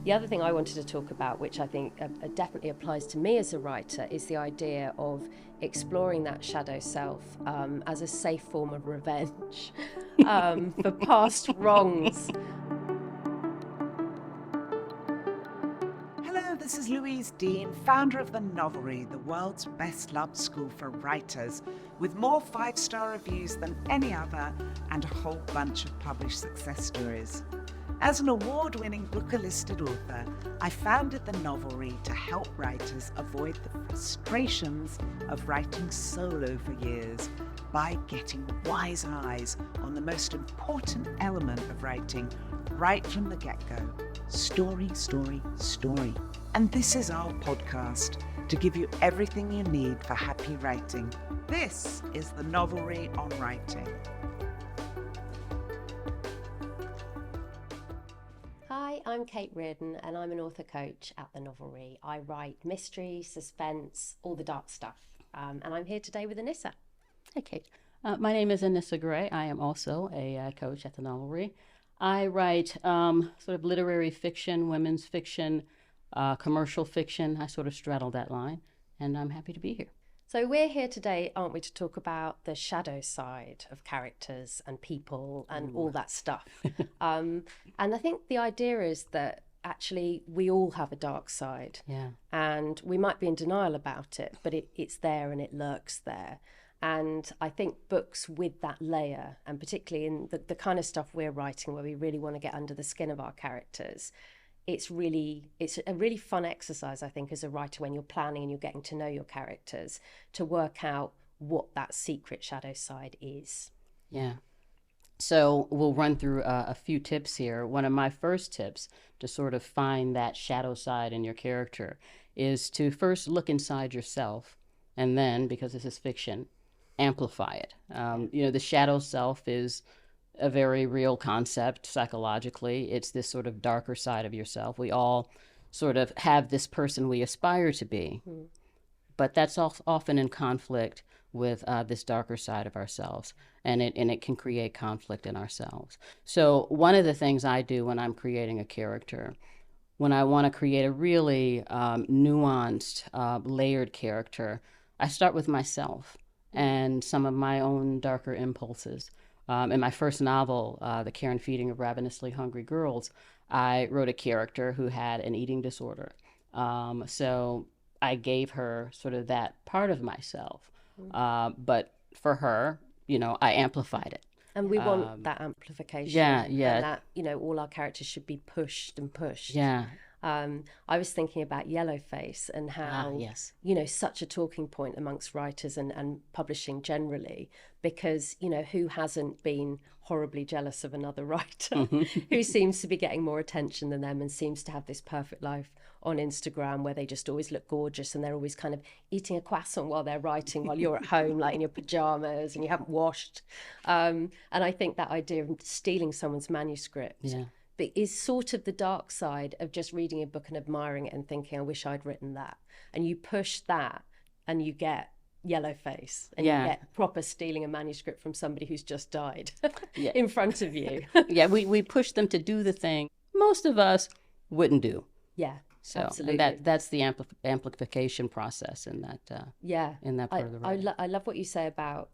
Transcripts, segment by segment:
The other thing I wanted to talk about, which I think definitely applies to me as a writer, is the idea of exploring that shadow self as a safe form of revenge for past wrongs. Hello, this is Louise Dean, founder of the Novelry, the world's best loved school for writers, with more 5-star reviews than any other and a whole bunch of published success stories. As an award-winning Booker-listed author, I founded the Novelry to help writers avoid the frustrations of writing solo for years by getting wise eyes on the most important element of writing right from the get-go. Story, story, story. And this is our podcast to give you everything you need for happy writing. This is the Novelry on Writing. Hi, I'm Kate Riordan and I'm an author coach at the Novelry. I write mystery, suspense, all the dark stuff. And I'm here today with Anissa. Hi, Kate. My name is Anissa Gray. I am also a coach at the Novelry. I write sort of literary fiction, women's fiction, commercial fiction. I sort of straddle that line, and I'm happy to be here. So we're here today, aren't we, to talk about the shadow side of characters and people and all that stuff. And I think the idea is that actually we all have a dark side. Yeah. And we might be in denial about it, but it's there and it lurks there. And I think books with that layer, and particularly in the kind of stuff we're writing where we really want to get under the skin of our characters, it's a really fun exercise, I think, as a writer when you're planning and you're getting to know your characters to work out what that secret shadow side is. Yeah. So we'll run through a few tips here. One of my first tips to sort of find that shadow side in your character is to first look inside yourself and then, because this is fiction, amplify it. The shadow self is a very real concept psychologically. It's this sort of darker side of yourself. We all sort of have this person we aspire to be, but that's often in conflict with this darker side of ourselves, and it can create conflict in ourselves. So one of the things I do when I'm creating a character, when I want to create a really nuanced, layered character, I start with myself and some of my own darker impulses. In my first novel, The Care and Feeding of Ravenously Hungry Girls, I wrote a character who had an eating disorder. So I gave her sort of that part of myself. But for her, I amplified it. And we want that amplification. Yeah. And that, all our characters should be pushed and pushed. Yeah. I was thinking about Yellowface and how, yes. Such a talking point amongst writers and publishing generally, because, who hasn't been horribly jealous of another writer who seems to be getting more attention than them and seems to have this perfect life on Instagram where they just always look gorgeous and they're always kind of eating a croissant while they're writing while you're at home, like in your pajamas and you haven't washed. And I think that idea of stealing someone's manuscript is sort of the dark side of just reading a book and admiring it and thinking, I wish I'd written that. And you push that and you get Yellowface and you get proper stealing a manuscript from somebody who's just died in front of you. We push them to do the thing most of us wouldn't do. Yeah. So absolutely. And that's the amplification process in that in that part of the writing. I love what you say about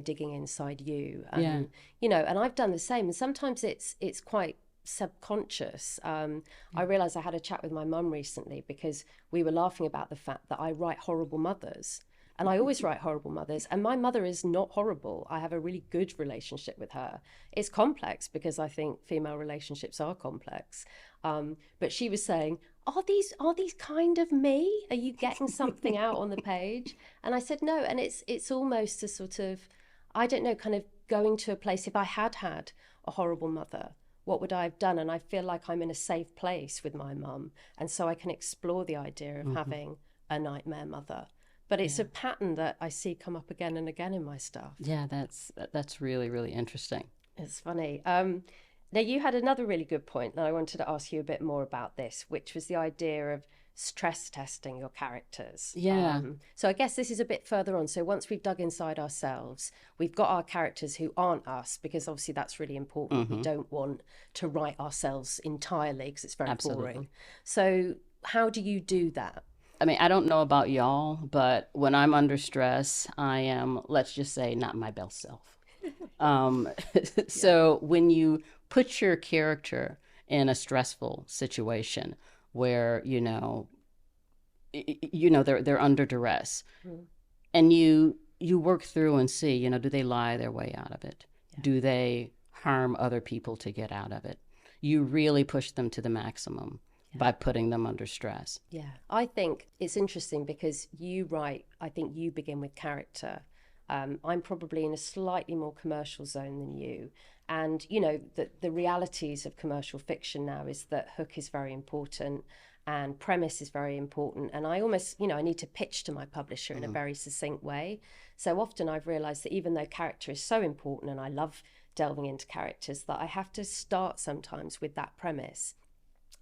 digging inside you. And I've done the same, and sometimes it's quite subconscious. I realized I had a chat with my mum recently because we were laughing about the fact that I write horrible mothers. And I always write horrible mothers. And my mother is not horrible. I have a really good relationship with her. It's complex because I think female relationships are complex. But she was saying, are these kind of me? Are you getting something out on the page? And I said, no. And it's almost a sort of, I don't know, kind of going to a place, if I had had a horrible mother, what would I have done? And I feel like I'm in a safe place with my mum. And so I can explore the idea of having a nightmare mother. But it's a pattern that I see come up again and again in my stuff. Yeah, that's really, really interesting. It's funny. Now, you had another really good point, and I wanted to ask you a bit more about this, which was the idea of stress testing your characters. Yeah. So I guess this is a bit further on. So once we've dug inside ourselves, we've got our characters who aren't us, because obviously that's really important. We don't want to write ourselves entirely because it's very boring. So how do you do that? I mean, I don't know about y'all, but when I'm under stress, I am, let's just say, not my best self. Um, so when you put your character in a stressful situation where, they're under duress, and you work through and see, do they lie their way out of it? Yeah. Do they harm other people to get out of it? You really push them to the maximum by putting them under stress. Yeah, I think it's interesting because I think you begin with character. I'm probably in a slightly more commercial zone than you. And, the realities of commercial fiction now is that hook is very important and premise is very important. And I almost, I need to pitch to my publisher in a very succinct way. So often I've realized that even though character is so important, and I love delving into characters, that I have to start sometimes with that premise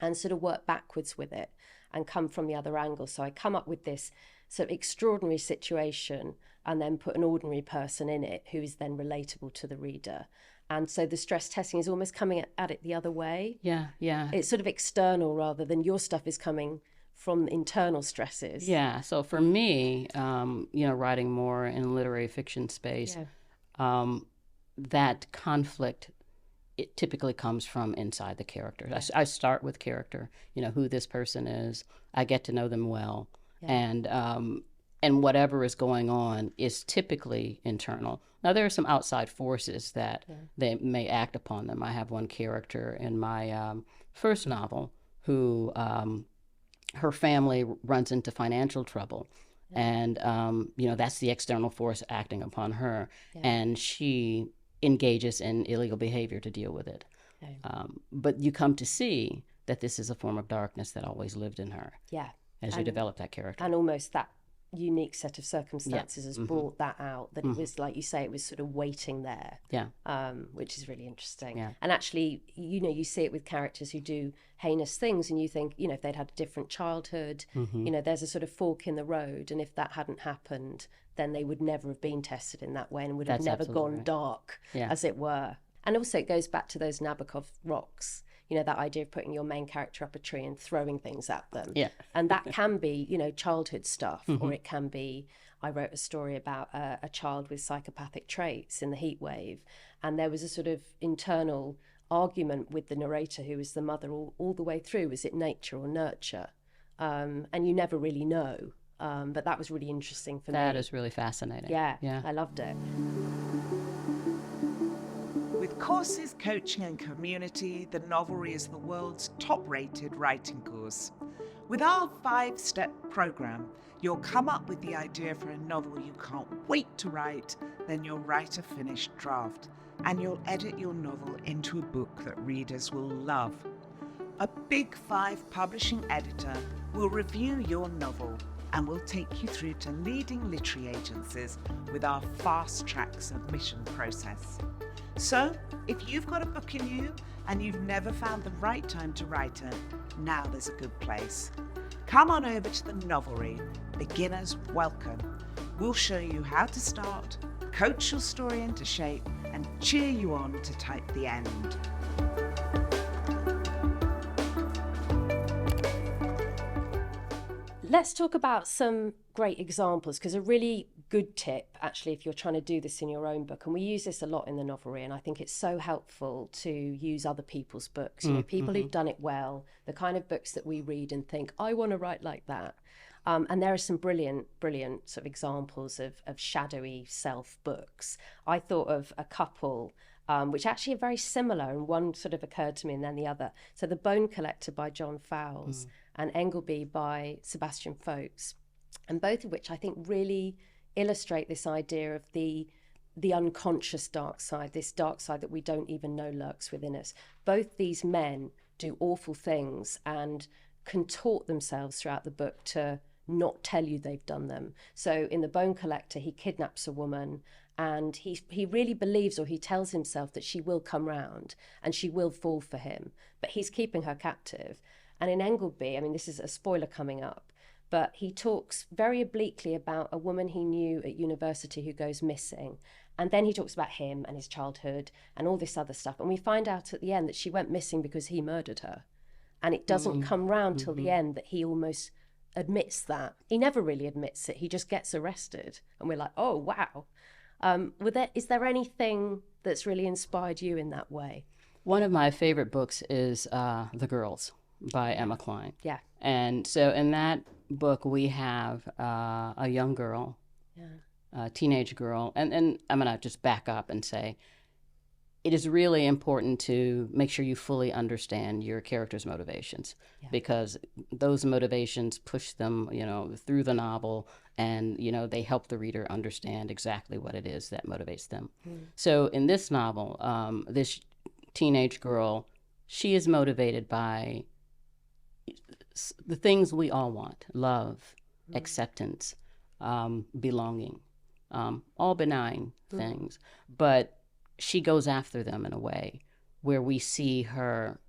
and sort of work backwards with it and come from the other angle. So I come up with this sort of extraordinary situation and then put an ordinary person in it who is then relatable to the reader. And so the stress testing is almost coming at it the other way. Yeah, yeah. It's sort of external rather than your stuff is coming from internal stresses. Yeah, so for me, writing more in literary fiction space, that conflict, it typically comes from inside the character. I start with character, who this person is. I get to know them well. Yeah. And whatever is going on is typically internal. Now, there are some outside forces that they may act upon them. I have one character in my first novel who, her family runs into financial trouble. And, that's the external force acting upon her. Yeah. And she engages in illegal behavior to deal with it. Okay. But you come to see that this is a form of darkness that always lived in her. Yeah. As you develop that character. And almost that unique set of circumstances has brought that out, that it was, like you say, it was sort of waiting there. Yeah. Which is really interesting. Yeah. And actually, you see it with characters who do heinous things and you think, if they'd had a different childhood, there's a sort of fork in the road. And if that hadn't happened, then they would never have been tested in that way and would have never gone dark, as it were. And also it goes back to those Nabokov rocks, that idea of putting your main character up a tree and throwing things at them. Yeah. And that can be, childhood stuff, or it can be, I wrote a story about a child with psychopathic traits in the heat wave. And there was a sort of internal argument with the narrator, who was the mother, all the way through. Was it nature or nurture? And you never really know. But that was really interesting for me. That is really fascinating. Yeah, I loved it. With courses, coaching and community, the Novelry is the world's top-rated writing course. With our 5-step program, you'll come up with the idea for a novel you can't wait to write, then you'll write a finished draft, and you'll edit your novel into a book that readers will love. A Big 5 publishing editor will review your novel and will take you through to leading literary agencies with our fast-track submission process. So, if you've got a book in you and you've never found the right time to write it, now there's a good place. Come on over to the Novelry. Beginners welcome. We'll show you how to start, coach your story into shape, and cheer you on to type the end. Let's talk about some great examples, because a really good tip, actually, if you're trying to do this in your own book, and we use this a lot in the Novelry, and I think it's so helpful to use other people's books, people who've done it well, the kind of books that we read and think, I want to write like that. And there are some brilliant sort of examples of shadowy self books. I thought of a couple which actually are very similar, and one sort of occurred to me and then the other. So The Bone Collector by John Fowles and Engleby by Sebastian Faulks, and both of which I think really illustrate this idea of the unconscious dark side, this dark side that we don't even know lurks within us. Both these men do awful things and contort themselves throughout the book to not tell you they've done them. So in The Bone Collector, he kidnaps a woman and he really believes, or he tells himself, that she will come round and she will fall for him, but he's keeping her captive. And in Engleby, I mean, this is a spoiler coming up, but he talks very obliquely about a woman he knew at university who goes missing. And then he talks about him and his childhood and all this other stuff. And we find out at the end that she went missing because he murdered her. And it doesn't come round till the end that he almost admits that. He never really admits it. He just gets arrested. And we're like, oh, wow. Is there anything that's really inspired you in that way? One of my favorite books is The Girls by Emma Cline. Yeah. And so in that book, we have a young girl, a teenage girl. And I'm going to just back up and say, it is really important to make sure you fully understand your character's motivations, because those motivations push them, through the novel, and, they help the reader understand exactly what it is that motivates them. So in this novel, this teenage girl, she is motivated by the things we all want: love, acceptance, belonging, all benign things. But she goes after them in a way where we see her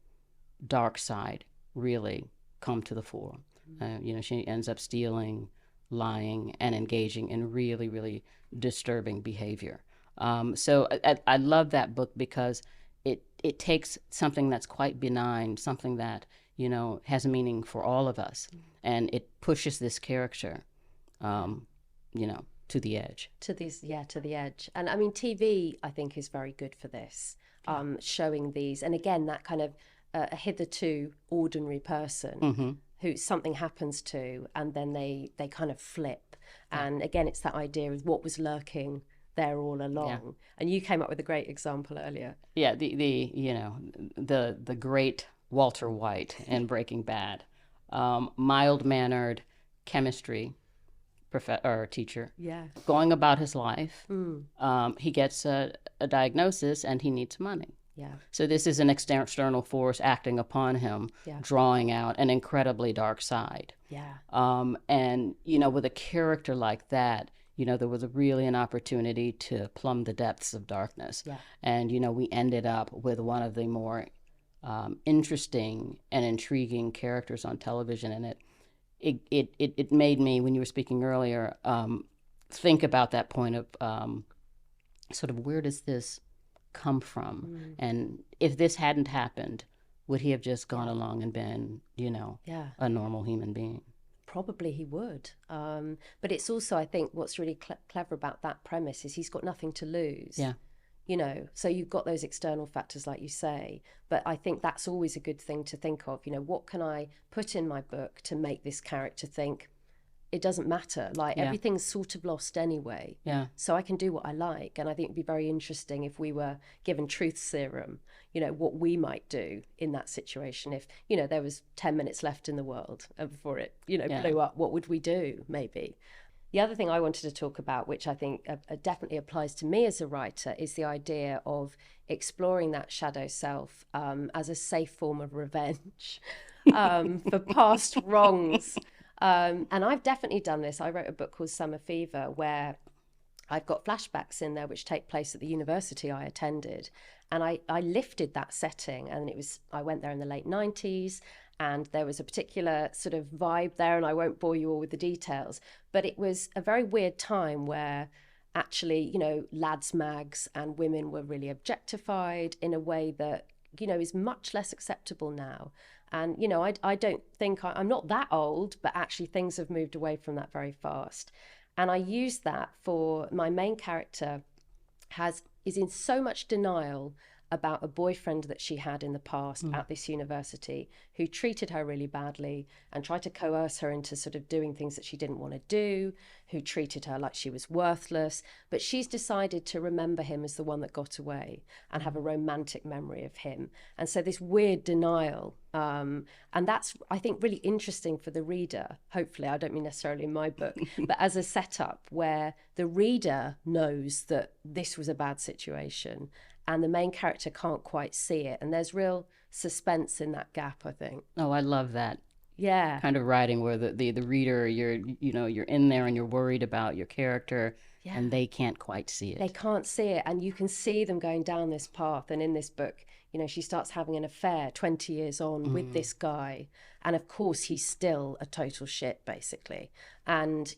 dark side really come to the fore. She ends up stealing, lying, and engaging in really, really disturbing behavior. So I love that book because it takes something that's quite benign, something that, has meaning for all of us, and it pushes this character, to the edge. To the edge. And I mean, TV, I think, is very good for this, showing these. And again, that kind of a hitherto ordinary person who something happens to, and then they kind of flip. And again, it's that idea of what was lurking there all along. And you came up with a great example earlier. Yeah, the great Walter White in Breaking Bad, mild-mannered chemistry teacher, going about his life. He gets a diagnosis and he needs money. So this is an external force acting upon him, drawing out an incredibly dark side. And, with a character like that, there was really an opportunity to plumb the depths of darkness. And, we ended up with one of the more interesting and intriguing characters on television, and it made me, when you were speaking earlier, think about that point of sort of, where does this come from? And if this hadn't happened, would he have just gone along and been, a normal human being? Probably he would. But it's also, I think, what's really clever about that premise is he's got nothing to lose. So you've got those external factors, like you say, but I think that's always a good thing to think of. What can I put in my book to make this character think it doesn't matter? Like, everything's sort of lost anyway. So I can do what I like. And I think it'd be very interesting if we were given truth serum, what we might do in that situation. If, there was 10 minutes left in the world before it, blew up, what would we do, maybe? The other thing I wanted to talk about, which I think definitely applies to me as a writer, is the idea of exploring that shadow self as a safe form of revenge for past wrongs. And I've definitely done this. I wrote a book called Summer Fever, where I've got flashbacks in there which take place at the university I attended. And I lifted that setting, and I went there in the late 90s. And there was a particular sort of vibe there, and I won't bore you all with the details, but it was a very weird time where actually, lads' mags and women were really objectified in a way that, is much less acceptable now. And, I don't think, I'm not that old, but actually things have moved away from that very fast. And I used that for my main character is in so much denial about a boyfriend that she had in the past at this university, who treated her really badly and tried to coerce her into sort of doing things that she didn't want to do, who treated her like she was worthless. But she's decided to remember him as the one that got away and have a romantic memory of him. And so this weird denial, and that's, I think, really interesting for the reader. Hopefully, I don't mean necessarily in my book, but as a setup where the reader knows that this was a bad situation and the main character can't quite see it. And there's real suspense in that gap, I think. Oh, I love that. Yeah. Kind of writing where the reader, you're in there and you're worried about your character. and they can't quite see it. They can't see it, and you can see them going down this path. And in this book, you know, she starts having an affair 20 years on with this guy, and of course he's still a total shit, basically. And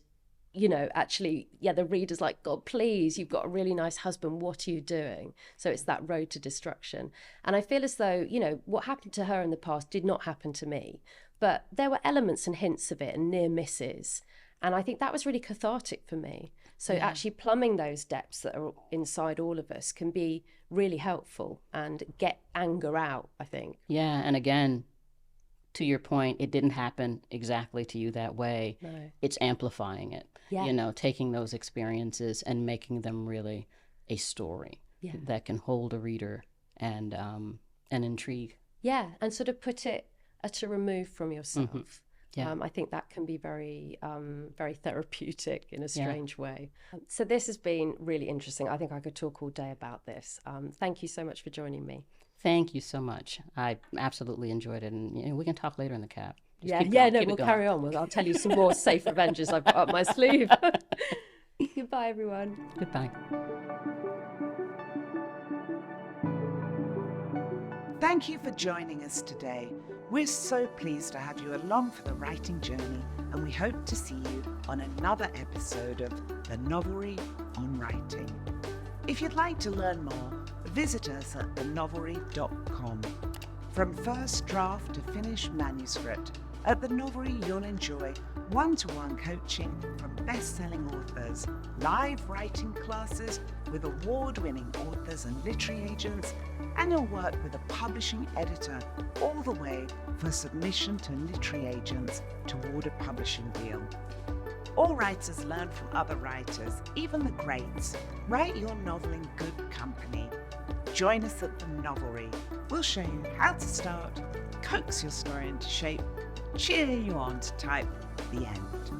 you know, actually, the reader's like, God, please, you've got a really nice husband, what are you doing? So it's that road to destruction. And I feel as though, you know, what happened to her in the past did not happen to me, but there were elements and hints of it and near misses. And I think that was really cathartic for me. So actually plumbing those depths that are inside all of us can be really helpful and get anger out, I think. Yeah, and again, to your point, it didn't happen exactly to you that way. No. It's amplifying it. Yeah. You know, taking those experiences and making them really a story that can hold a reader and intrigue. Yeah, and sort of put it at a remove from yourself. Yeah. I think that can be very, very therapeutic in a strange way. So this has been really interesting. I think I could talk all day about this. Thank you so much for joining me. Thank you so much. I absolutely enjoyed it, and you know, we can talk later in the cab. We'll carry on. I'll tell you some more safe Avengers I've got up my sleeve. Goodbye, everyone. Goodbye. Thank you for joining us today. We're so pleased to have you along for the writing journey, and we hope to see you on another episode of The Novelry on Writing. If you'd like to learn more, visit us at thenovelry.com. From first draft to finished manuscript, at The Novelry you'll enjoy one-to-one coaching from best-selling authors, live writing classes with award-winning authors and literary agents, and you'll work with a publishing editor all the way for submission to literary agents toward a publishing deal. All writers learn from other writers, even the greats. Write your novel in good company. Join us at The Novelry. We'll show you how to start, coax your story into shape, cheer you on to type the end.